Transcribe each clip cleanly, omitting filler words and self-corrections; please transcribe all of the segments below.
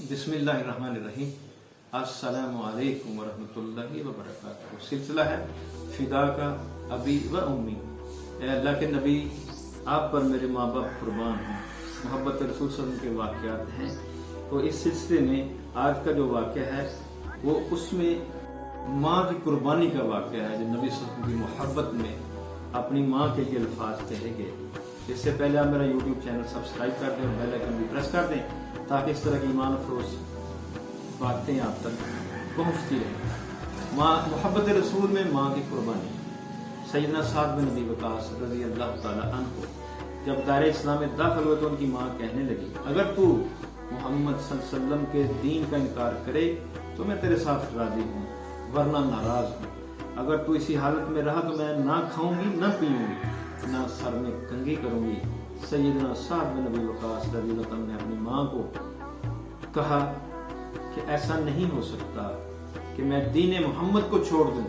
बिस्मिल्लाहिर्रहमानिर्रहीम। अस्सलामु अलैकुम वरहमतुल्लाहि वबरकातुहू। सिलसिला है फिदा का अबी व उम्मी। ए अल्लाह के नबी, आप पर मेरे माँ बाप कुर्बान हैं। मोहब्बत रसूल सल्लल्लाहु अलैहि वसल्लम के वाक़यात हैं। तो इस सिलसिले में आज का जो वाक़या है वो उसमें माँ की कुर्बानी का वाक़या है, जो नबी सल्लल्लाहु अलैहि वसल्लम की मोहब्बत में अपनी माँ के लिए अल्फाज कहे गए। इससे पहले आप मेरा यूट्यूब चैनल सब्सक्राइब कर दें और बेल आइकन भी प्रेस कर दें, ताकि इस तरह की ईमान अफरोज बातें आप तक पहुँचती रहें। माँ मोहब्बत रसूल में माँ की कुर्बानी। सैयदना साद बिन अबी वक़ास रज़ी अल्लाह तआला अन्हु जब दायरे इस्लाम में दाखिल हुए तो उनकी माँ कहने लगी, अगर तू मोहम्मद सल्लल्लाहु अलैहि वसल्लम के दीन का इनकार करे तो मैं तेरे साथ राजी हूँ, वरना नाराज हूँ। अगर तू इसी हालत में रहा तो मैं ना खाऊंगी ना पीऊंगी, ना सर में कंघी करूंगी। सैयदना साद बिन अबी वक़ास रज़ी अल्लाह तआला ने अपनी माँ को कहा कि ऐसा नहीं हो सकता कि मैं दीन मोहम्मद को छोड़ दूं,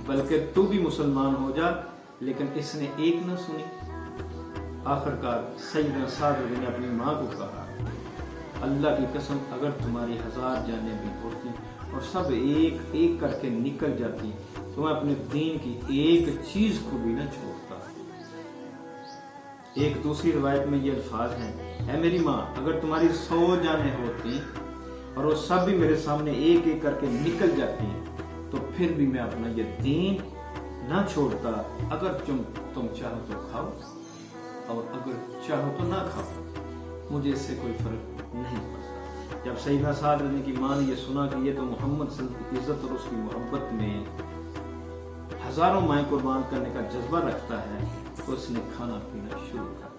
बल्कि तू भी मुसलमान हो जा। लेकिन इसने एक न सुनी। आखिरकार सैयदना साद ने अपनी माँ को कहा, अल्लाह की कसम, अगर तुम्हारी 1000 जानें भी होती और सब एक एक करके निकल जाती तो मैं अपने दीन की एक चीज को भी न छोड़ता। एक दूसरी रिवायत में ये अल्फाज हैं, ऐ मेरी माँ, अगर तुम्हारी 100 जानें होती और वो सब भी मेरे सामने एक एक करके निकल जाती तो फिर भी मैं अपना ये दीन ना छोड़ता। अगर तुम चाहो तो खाओ और अगर चाहो तो ना खाओ, मुझे इससे कोई फर्क नहीं पड़ता। जब सैयदना साद रज़ी की माँ ने ये सुना कि ये तो मोहम्मद सल्लल्लाहु अलैहि वसल्लम की इज्जत और उसकी मोहब्बत में हजारों माएँ कुर्बान करने का जज्बा रखता है, तो उसने खाना पीना शुरू कर